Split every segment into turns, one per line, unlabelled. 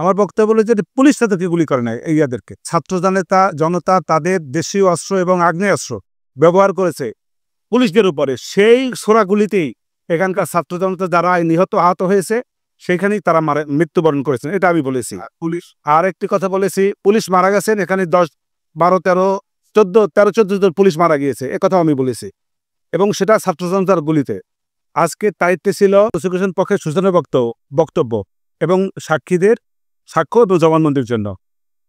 আমার বক্তব্য হলো যে পুলিশ তাদেরকে গুলি করে নাই, ইয়াদেরকে ছাত্র জনতা তাদের দেশীয় অস্ত্র এবং আগ্নেয়াস্ত্র ব্যবহার করেছে পুলিশদের উপরে। সেই ছোড়াগুলিতেই এখানকার ছাত্র জনতা যারা নিহত আহত হয়েছে সেইখানেই তারা মৃত্যুবরণ করেছেন, এটা আমি বলেছি। পুলিশ আর একটি কথা বলেছি, পুলিশ মারা গেছেন এখানে 10, 12, 13, 14 জন পুলিশ মারা গিয়েছে, একথাও আমি বলেছি, এবং সেটা ছাত্র জনতার গুলিতে। আজকে দায়িত্বে ছিল প্রসিকিউশন পক্ষের সূচনা বক্তব্য এবং সাক্ষীদের সাক্ষ্য এবং জবানবন্দির জন্য।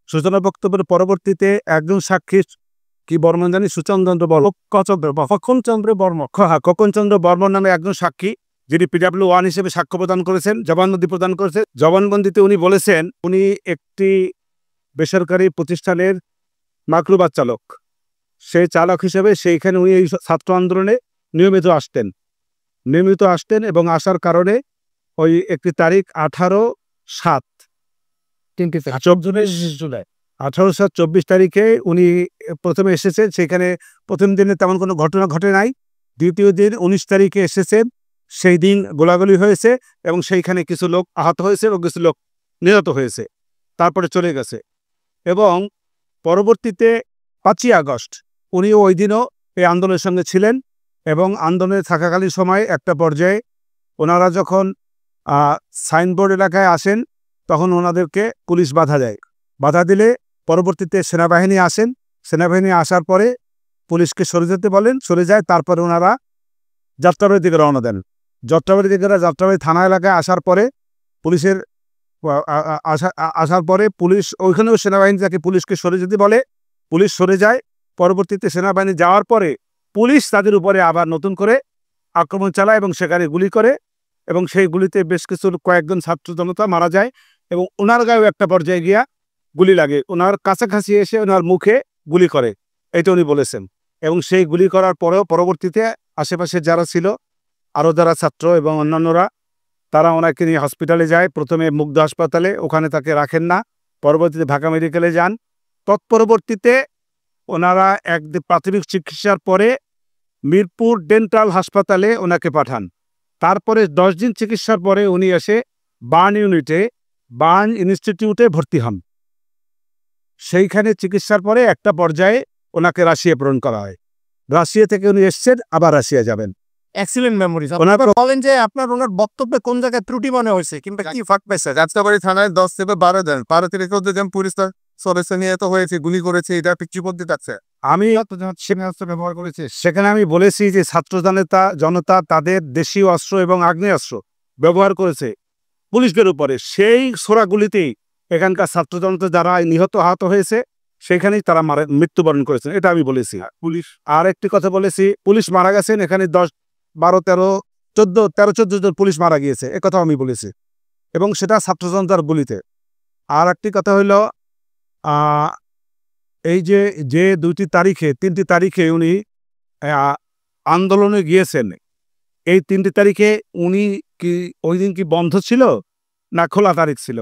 সূচনা বক্তব্যের পরবর্তীতে একজন সাক্ষী কি বর্মন জানি সুচন্দ্র খোকনচন্দ্র বর্মন নামে একজন সাক্ষী, যিনি PW1 হিসেবে সাক্ষ্য প্রদান করেছেন, জবানবন্দি প্রদান করেছেন। জবানবন্দিতে উনি বলেছেন উনি একটি বেসরকারি প্রতিষ্ঠানের মাইক্রোবাস চালক, সেই চালক হিসেবে সেইখানে উনি এই ছাত্র আন্দোলনে নিয়মিত আসতেন এবং আসার কারণে ওই একটি তারিখ 18/7/24 তারিখে উনি প্রথমে এসেছেন। সেখানে প্রথম দিনে তেমন কোনো ঘটনা ঘটে নাই। দ্বিতীয় দিন 19 তারিখে এসেছেন, সেই দিন গোলাগুলি হয়েছে এবং সেইখানে কিছু লোক আহত হয়েছে এবং কিছু লোক নিহত হয়েছে, তারপরে চলে গেছে। এবং পরবর্তীতে 5ই আগস্ট উনিও ওই দিনও এই আন্দোলনের সঙ্গে ছিলেন এবং আন্দোলনে থাকাকালীন সময় একটা পর্যায়ে ওনারা যখন সাইনবোর্ড এলাকায় আসেন তখন ওনাদেরকে পুলিশ বাধা দিলে পরবর্তীতে সেনাবাহিনী আসেন। সেনাবাহিনী আসার পরে পুলিশকে সরে যেতে বলেন, সরে যায়। তারপরে ওনারা যাত্রাবাড়ির দিকে রওনা দেন। যাত্রাবাড়ি থানা এলাকায় আসার পরে পুলিশ ওইখানেও সেনাবাহিনী তাকে পুলিশকে সরে যেতে বলে, পুলিশ সরে যায়। পরবর্তীতে সেনাবাহিনী যাওয়ার পরে পুলিশ তাদের উপরে আবার নতুন করে আক্রমণ চালায় এবং সেখানে গুলি করে, এবং সেই গুলিতে বেশ কয়েকজন ছাত্র জনতা মারা যায় এবং ওনার গায়েও একটা পর্যায়ে গিয়া গুলি লাগে। ওনার কাছাকাছি এসে ওনার মুখে গুলি করে, এটা উনি বলেছেন। এবং সেই গুলি করার পরেও পরবর্তীতে আশেপাশে যারা ছিল, আরও যারা ছাত্র এবং অন্যান্যরা, তারা ওনাকে নিয়ে হসপিটালে যায়। প্রথমে মুগ্ধ হাসপাতালে, ওখানে তাকে রাখেন না। পরবর্তীতে ঢাকা মেডিকেলে যান। তৎপরবর্তীতে ওনারা প্রাথমিক চিকিৎসার পরে মিরপুর ডেন্টাল হাসপাতালে ওনাকে পাঠান। তারপরে 10 দিন চিকিৎসার পরে উনি এসে বার্ন ইনস্টিটিউটে ভর্তি হন। সেইখানে চিকিৎসার পরে একটা পর্যায়ে ওনাকে রাশিয়া প্রেরণ করা হয়। রাশিয়া থেকে উনি এসছেন, আবার রাশিয়া যাবেন।
Excellent memory. বলেন যে আপনার ওনার বক্তব্যে কোন জায়গায় ত্রুটি মনে হয়েছে কিংবা কি ফাঁক পাইছে?
যাত্রাবাড়ি থানায় 10 থেকে 12 দিন 12 তারিখে যেমন পুলিশ সদস্য নিয়ে তো হয়েছে, গুলি করেছে, এটা পিছু পদ্ধতি থাকছে।
আমি ব্যবহার করেছি, সেখানে আমি বলেছি যে ছাত্র জনতা তাদের দেশীয় অস্ত্র এবং আগ্নেয়াস্ত্র ব্যবহার করেছে পুলিশদের উপরে। সেই ছোড়াগুলিতেই এখানকার ছাত্র জনতা যারা নিহত আহত হয়েছে সেখানেই তারা মৃত্যুবরণ করেছেন, এটা আমি বলেছি। পুলিশ আর একটি কথা বলেছি, পুলিশ মারা গেছেন এখানে 10, 12, 13, 14 জন পুলিশ মারা গিয়েছে, একথাও আমি বলেছি, এবং সেটা ছাত্র জনতার গুলিতে। আর একটি কথা হইল, এই যে 3টি তারিখে উনি আন্দোলনে গিয়েছেন, এই 3টি তারিখে উনি কি ওই দিন কি বন্ধ ছিল না খোলা তারিখ ছিল?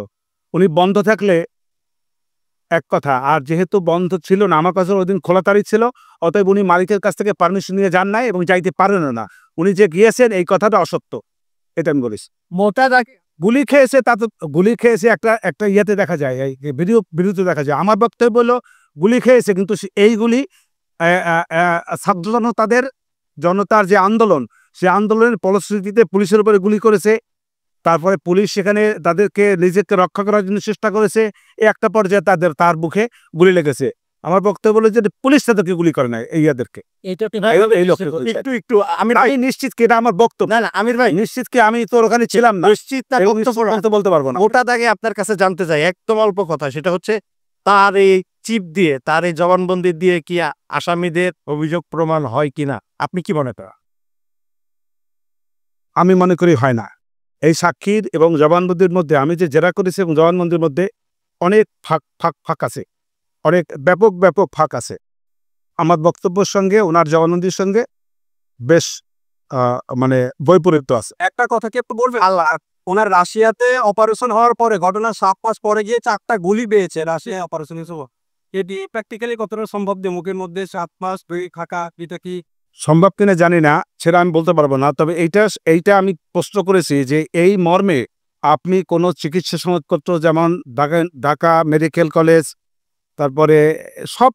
উনি বন্ধ থাকলে এক কথা, আর যেহেতু বন্ধ ছিল না, আমার কাছে ওই দিন খোলা তারিখ ছিল, অতএব উনি মালিকের কাছ থেকে পারমিশন নিয়ে যান নাই এবং যাইতে পারেন না। উনি যে গিয়েছেন এই কথাটা অসত্য, এটা আমি বলিস।
মোটা দাগে
গুলি খেয়েছে একটা ইয়েতে দেখা যায়, এই ভিডিওতে দেখা যায়। আমার বক্তব্য হলো গুলি খেয়েছে, কিন্তু এই গুলি ছাত্র জনতার যে আন্দোলন, সেই আন্দোলনের ফলশ্রুতিতে পুলিশের উপরে গুলি করেছে। তারপরে পুলিশ সেখানে তাদেরকে নিজেকে রক্ষা করার জন্য চেষ্টা করেছে, একটা পর্যায়ে তার মুখে গুলি লেগেছে। আমার বক্তব্য হলো যে পুলিশ তাদেরকে গুলি করে নাই, এইদেরকে। একটু আমি নিশ্চিত কি এটা আমার বক্তব্য।
না আমির ভাই,
নিশ্চিত কি আমি তোর ওখানে ছিলাম না,
নিশ্চিত
বলতে পারবো না।
মোটা দাগে আপনার কাছে জানতে চাই একদম অল্প কথা, সেটা হচ্ছে তার এই চিপ দিয়ে, তার এই জবানবন্দি দিয়ে কি আসামিদের অভিযোগ প্রমাণ হয় কিনা, আপনি কি মনে করেন?
আমি মনে করি হয় না। এই সাক্ষীর এবং জবানবন্দির মধ্যে, আমি যে জেরা করেছি এবং জবানবন্দির মধ্যে অনেক ফাঁক আছে, অনেক ব্যাপক ফাঁক আছে। আমার বক্তব্যের সঙ্গে ওনার জবানবন্দির সঙ্গে বেশ বৈপরীত্য আছে।
একটা কথা কি একটু বলবেন? ওনার রাশিয়াতে অপারেশন হওয়ার পরে, ঘটনার 7 মাস পরে গিয়ে 4টা গুলি পেয়েছে রাশিয়া অপারেশন হিসেবে। এটি প্র্যাকটিক্যালি কতটা সম্ভব যে মুখের মধ্যে 7 মাস থাকা, এটা কি
সম্ভব কিনা জানি না, সেটা আমি বলতে পারবো না। তবে এইটা আমি প্রশ্ন করেছি যে এই মর্মে আপনি কোনো চিকিৎসা সনদপত্র যেমন ঢাকা মেডিকেল কলেজ, তারপরে সব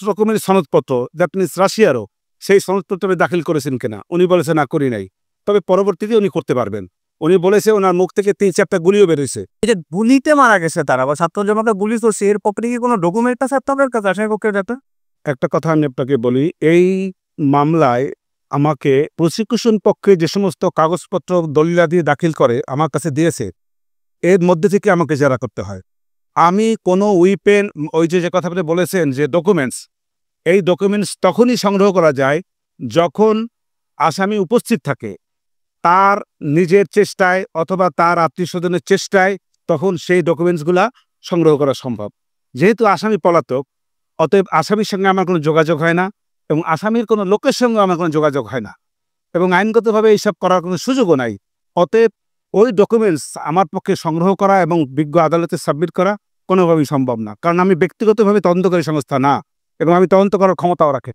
রকমের সনদপত্র দ্যাট মিনস রাশিয়ারও সেই সনদপত্র আপনি দাখিল করেছেন কিনা? উনি বলেছেন না, করি নাই। তবে পরবর্তীতে উনি করতে পারবেন। উনি বলেছে ওনার মুখ থেকে 3-4টা গুলিও বেরোইছে।
এই যে গুলিতে মারা গেছে তারা বা ছাত্র জনতা গুলি করছে, এর পক্ষে কি কোনো ডকুমেন্ট আছে আপনাদের কাছে আসামি পক্ষের ডাটা?
একটা কথা আমি আপনাকে বলি, এই মামলায় আমাকে প্রসিকিউশন পক্ষে যে সমস্ত কাগজপত্র দলিলাদি দাখিল করে আমার কাছে দিয়েছে, এর মধ্যে থেকে আমাকে জেরা করতে হয়। আমি কোনো উইপেন, ওই যে কথা আপনি বলেছেন যে ডকুমেন্টস, এই ডকুমেন্টস তখনই সংগ্রহ করা যায় যখন আসামি উপস্থিত থাকে, তার নিজের চেষ্টায় অথবা তার আত্মীয়স্বজনের চেষ্টায়, তখন সেই ডকুমেন্টসগুলা সংগ্রহ করা সম্ভব। যেহেতু আসামি পলাতক, অতএব আসামির সঙ্গে আমার কোনো যোগাযোগ হয় না এবং আসামির কোনো লোকের সঙ্গে আমার কোনো যোগাযোগ হয় না এবং আইনগতভাবে এইসব করার কোনো সুযোগও নাই। অতএব ওই ডকুমেন্টস আমার পক্ষে সংগ্রহ করা এবং বিজ্ঞ আদালতে সাবমিট করা কোনোভাবেই সম্ভব না, কারণ আমি ব্যক্তিগতভাবে তদন্তকারী সংস্থা না এবং আমি তদন্ত করার ক্ষমতাও রাখি।